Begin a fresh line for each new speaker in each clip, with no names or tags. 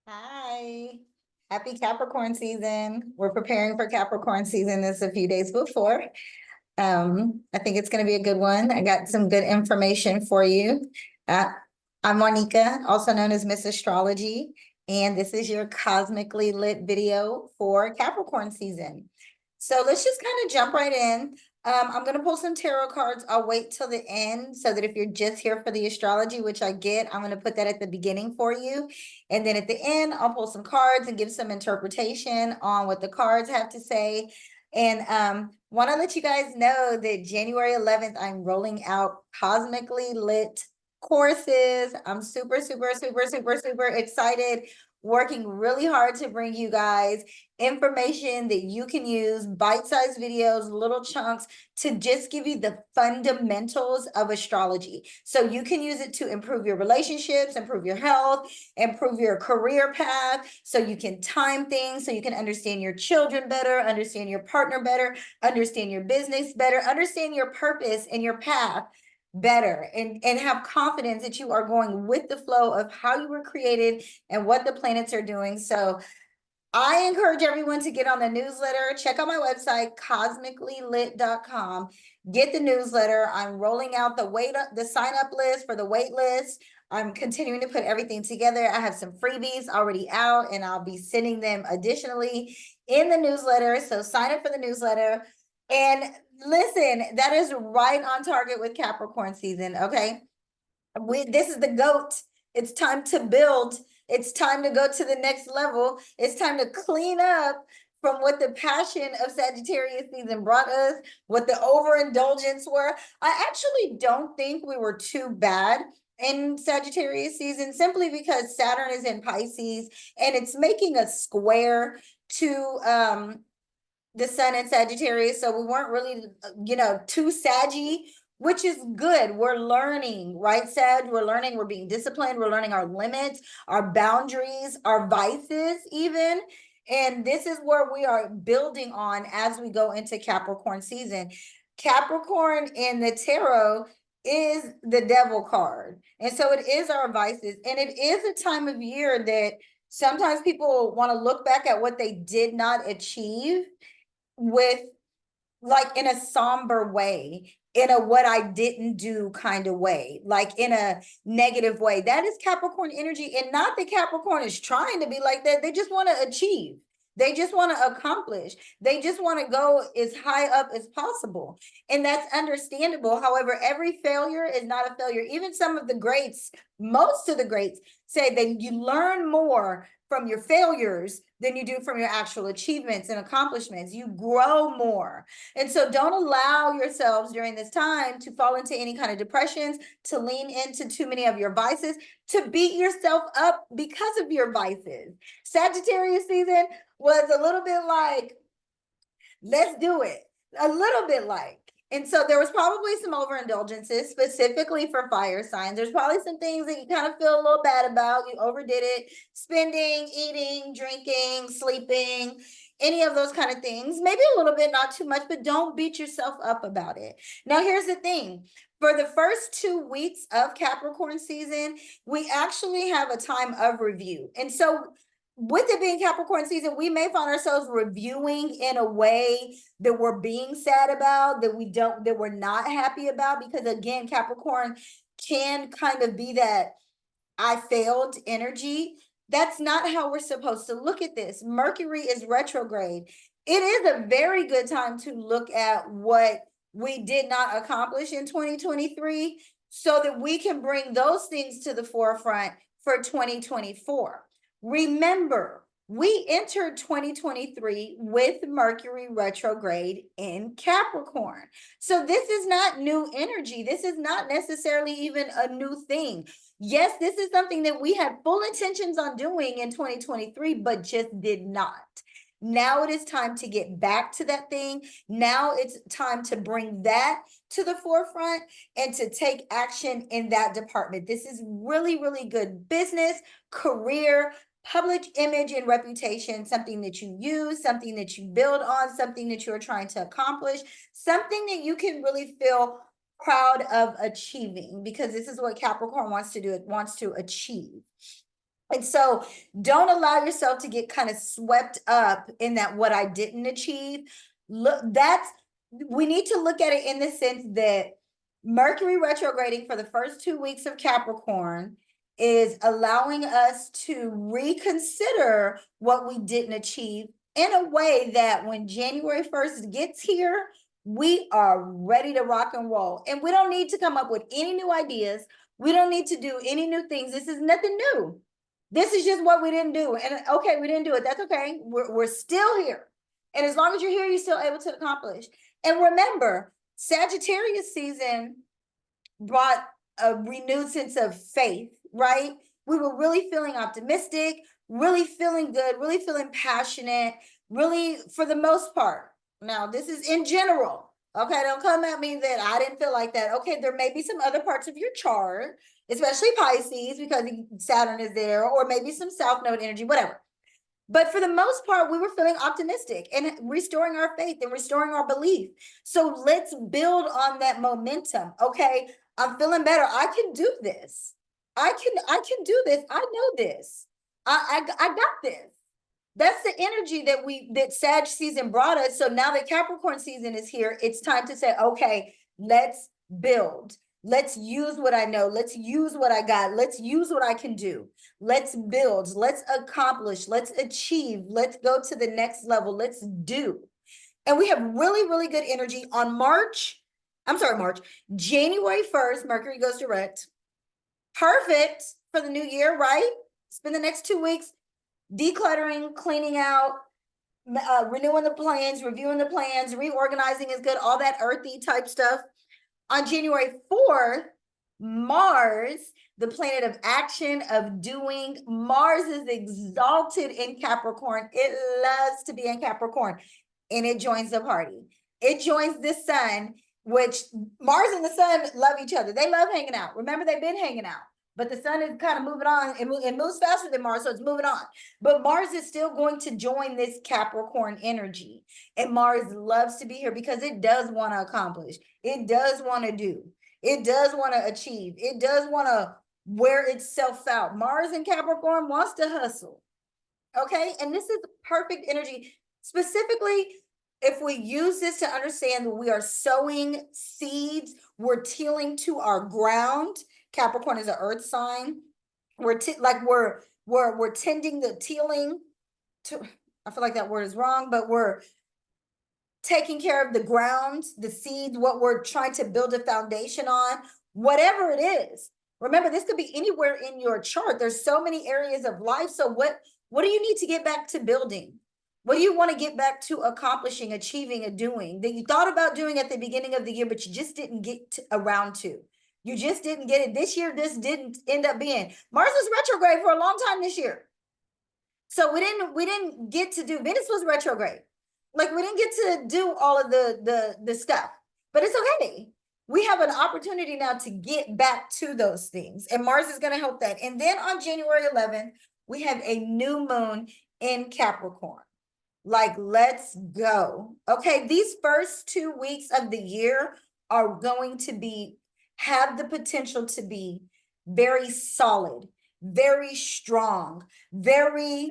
Hi, happy Capricorn season. We're preparing for Capricorn season this a few days before. I think it's going to be a good one. I got some good information for you. Uh, I'm Monica, also known as Miss Astrology, and this is your cosmically lit video for Capricorn season. So let's just kind of jump right in. I'm going to pull some tarot cards. I'll wait till the end so that if you're just here for the astrology, which I get, I'm going to put that at the beginning for you. And then at the end, I'll pull some cards and give some interpretation on what the cards have to say. And want to let you guys know that January 11th, I'm rolling out cosmically lit courses. I'm super, super, super, super, super excited, working really hard to bring you guys information that you can use, bite-sized videos, little chunks to just give you the fundamentals of astrology. So you can use it to improve your relationships, improve your health, improve your career path, so you can time things, so you can understand your children better, understand your partner better, understand your business better, understand your purpose and your path better, and have confidence that you are going with the flow of how you were created and what the planets are doing. So I encourage everyone to get on the newsletter. Check out my website, cosmicallylit.com. Get the newsletter. I'm rolling out the sign up list for the wait list. I'm continuing to put everything together. I have some freebies already out, and I'll be sending them additionally in the newsletter. So sign up for the newsletter. And listen, that is right on target with Capricorn season. Okay. This is the GOAT. It's time to build. It's time to go to the next level. It's time to clean up from what the passion of Sagittarius season brought us, what the overindulgence were. I actually don't think we were too bad in Sagittarius season, simply because Saturn is in Pisces and it's making a square to the sun in Sagittarius. So we weren't really, too saggy, which is good. We're learning, right, Sag? We're learning, we're being disciplined, we're learning our limits, our boundaries, our vices, even. And this is where we are building on as we go into Capricorn season. Capricorn in the tarot is the devil card. And so it is our vices. And it is a time of year that sometimes people want to look back at what they did not achieve with, like, in a somber way, in a what I didn't do kind of way, like in a negative way. That is Capricorn energy. And not that Capricorn is trying to be like that. They just want to achieve. They just want to accomplish. They just want to go as high up as possible. And that's understandable. However, every failure is not a failure. Even some of the greats, most of the greats, say that you learn more from your failures than you do from your actual achievements and accomplishments. You grow more. And so don't allow yourselves during this time to fall into any kind of depressions, to lean into too many of your vices, to beat yourself up because of your vices. Sagittarius season was a little bit like, let's do it. A little bit like. And so there was probably some overindulgences specifically for fire signs. There's probably some things that you kind of feel a little bad about. You overdid it, spending, eating, drinking, sleeping, any of those kind of things. Maybe a little bit, not too much, but don't beat yourself up about it. Now, here's the thing. For the first 2 weeks of Capricorn season, we actually have a time of review. And so with it being Capricorn season, we may find ourselves reviewing in a way that we're being sad about, that we're not happy about, because again, Capricorn can kind of be that I failed energy. That's not how we're supposed to look at this. Mercury is retrograde. It is a very good time to look at what we did not accomplish in 2023 so that we can bring those things to the forefront for 2024. Remember, we entered 2023 with Mercury retrograde in Capricorn. So this is not new energy. This is not necessarily even a new thing. Yes, this is something that we had full intentions on doing in 2023, but just did not. Now it is time to get back to that thing. Now it's time to bring that to the forefront and to take action in that department. This is really, really good business, career, public image and reputation, something that you use, something that you build on, something that you're trying to accomplish, something that you can really feel proud of achieving, because this is what Capricorn wants to do. It wants to achieve. And so don't allow yourself to get kind of swept up in that what I didn't achieve. Look, we need to look at it in the sense that Mercury retrograding for the first 2 weeks of Capricorn is allowing us to reconsider what we didn't achieve in a way that when January 1st gets here, we are ready to rock and roll. And we don't need to come up with any new ideas. We don't need to do any new things. This is nothing new. This is just what we didn't do. And okay, we didn't do it. That's okay. We're still here. And as long as you're here, you're still able to accomplish. And remember, Sagittarius season brought a renewed sense of faith, right? We were really feeling optimistic, really feeling good, really feeling passionate, really for the most part. Now, this is in general. Okay, don't come at me that I didn't feel like that. Okay, there may be some other parts of your chart, especially Pisces, because Saturn is there, or maybe some South Node energy, whatever. But for the most part, we were feeling optimistic and restoring our faith and restoring our belief. So let's build on that momentum. Okay, I'm feeling better. I can do this. I can do this. I know this. I got this. That's the energy that Sag season brought us. So now that Capricorn season is here, it's time to say, okay, let's build. Let's use what I know. Let's use what I got. Let's use what I can do. Let's build. Let's accomplish. Let's achieve. Let's go to the next level. Let's do. And we have really, really good energy on January 1st, Mercury goes direct. Perfect for the new year, right? Spend the next 2 weeks decluttering, cleaning out, renewing the plans, reviewing the plans, reorganizing is good, all that earthy type stuff. On January 4th, Mars, the planet of action, of doing, Mars is exalted in Capricorn. It loves to be in Capricorn, and it joins the party. It joins the sun, which Mars and the sun love each other. They love hanging out. Remember, they've been hanging out. But the sun is kind of moving on. It moves faster than Mars, so it's moving on. But Mars is still going to join this Capricorn energy. And Mars loves to be here because it does want to accomplish. It does want to do. It does want to achieve. It does want to wear itself out. Mars in Capricorn wants to hustle. Okay? And this is perfect energy. Specifically, if we use this to understand that we are sowing seeds, we're tilling to our ground. Capricorn is an earth sign. We're tending the tilling to, I feel like that word is wrong, but we're taking care of the ground, the seeds, what we're trying to build a foundation on, whatever it is. Remember, this could be anywhere in your chart. There's so many areas of life. So what do you need to get back to building? What do you want to get back to accomplishing, achieving, and doing that you thought about doing at the beginning of the year, but you just didn't get around to? You just didn't get it this year. This didn't end up being. Mars was retrograde for a long time this year. So we didn't get to do, Venus was retrograde. Like we didn't get to do all of the stuff, but it's okay. We have an opportunity now to get back to those things, and Mars is going to help that. And then on January 11th, we have a new moon in Capricorn. Like, let's go. Okay, these first 2 weeks of the year are going to have the potential to be very solid, very strong, very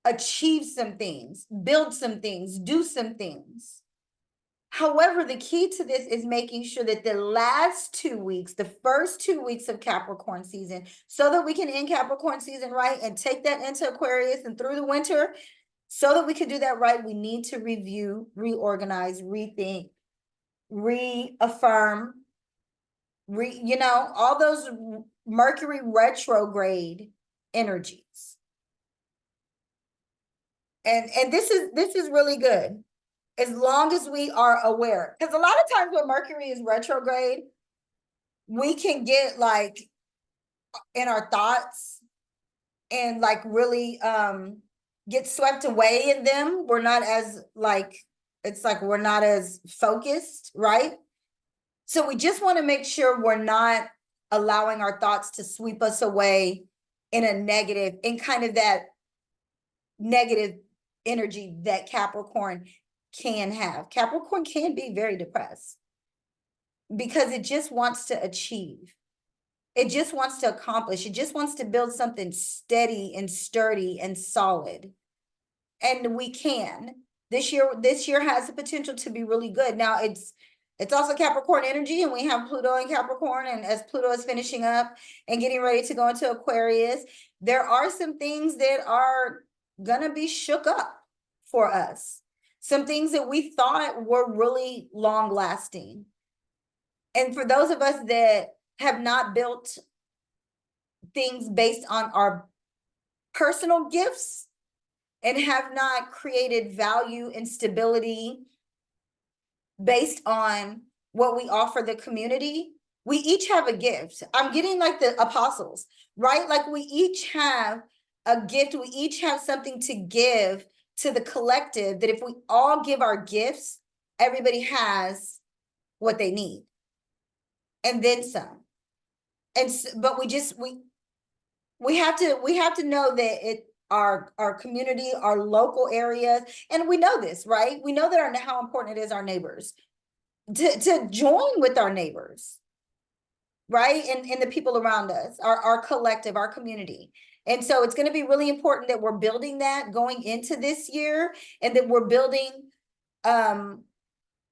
achieve some things, build some things, do some things. However, the key to this is making sure that the last 2 weeks, the first 2 weeks of Capricorn season, so that we can end Capricorn season right and take that into Aquarius and through the winter, so that we can do that right, we need to review, reorganize, rethink, reaffirm, all those Mercury retrograde energies. And this is really good, as long as we are aware. Because a lot of times when Mercury is retrograde, we can get like in our thoughts and like really get swept away in them. We're not as we're not as focused, right? So we just want to make sure we're not allowing our thoughts to sweep us away in a negative, in kind of that negative energy that Capricorn can have. Capricorn can be very depressed because it just wants to achieve. It just wants to accomplish. It just wants to build something steady and sturdy and solid. And we can. This year has the potential to be really good. Now it's also Capricorn energy, and we have Pluto in Capricorn, and as Pluto is finishing up and getting ready to go into Aquarius, there are some things that are gonna be shook up for us. Some things that we thought were really long lasting. And for those of us that have not built things based on our personal gifts and have not created value and stability based on what we offer the community, we each have a gift. I'm getting like the apostles, right? Like we each have a gift. We each have something to give to the collective, that if we all give our gifts, everybody has what they need and then some. And but we have to know that our community, our local areas, and we know this, right? We know that how important it is our neighbors to join with our neighbors, right? And the people around us, our collective, our community. And so it's going to be really important that we're building that going into this year, and that we're building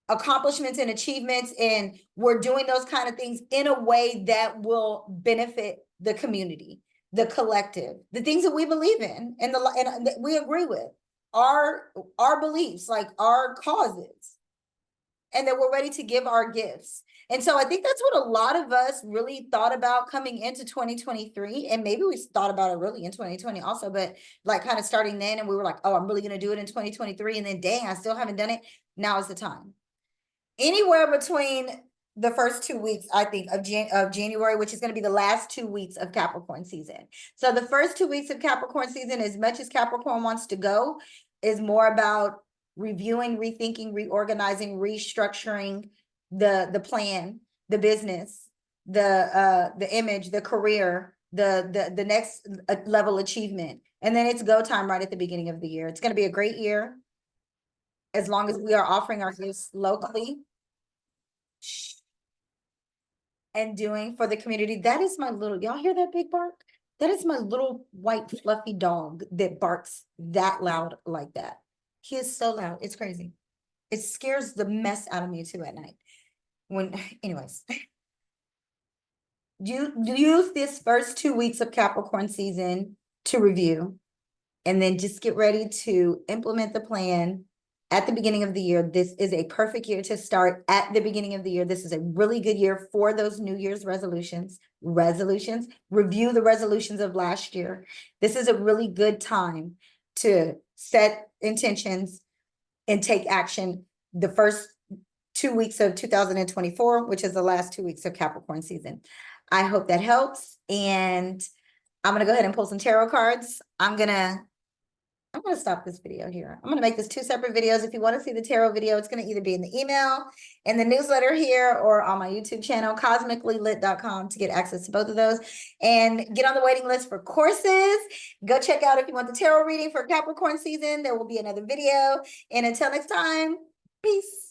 accomplishments and achievements, and we're doing those kind of things in a way that will benefit the community, the collective, the things that we believe in, and that we agree with, our beliefs, like our causes, and that we're ready to give our gifts. And so I think that's what a lot of us really thought about coming into 2023. And maybe we thought about it really in 2020 also, but like kind of starting then, and we were like, oh, I'm really going to do it in 2023. And then dang, I still haven't done it. Now is the time. Anywhere between the first 2 weeks, I think, of January, which is going to be the last 2 weeks of Capricorn season. So the first 2 weeks of Capricorn season, as much as Capricorn wants to go, is more about reviewing, rethinking, reorganizing, restructuring the plan, the business, the image, the career, the next level achievement. And then it's go time right at the beginning of the year. It's going to be a great year, as long as we are offering our gifts locally and doing for the community. That is my little, y'all hear that big bark? That is my little white fluffy dog that barks that loud like that. He is so loud. It's crazy. It scares the mess out of me too at night. Anyways, you use this first 2 weeks of Capricorn season to review, and then just get ready to implement the plan at the beginning of the year. This is a perfect year to start at the beginning of the year. This is a really good year for those New Year's resolutions. Review the resolutions of last year. This is a really good time to set intentions and take action the first 2 weeks of 2024, which is the last 2 weeks of Capricorn season. I hope that helps. And I'm going to go ahead and pull some tarot cards. I'm going to stop this video here. I'm going to make this 2 separate videos. If you want to see the tarot video, it's going to either be in the email, in the newsletter here, or on my YouTube channel, cosmicallylit.com, to get access to both of those. And get on the waiting list for courses. Go check out if you want the tarot reading for Capricorn season. There will be another video. And until next time, peace.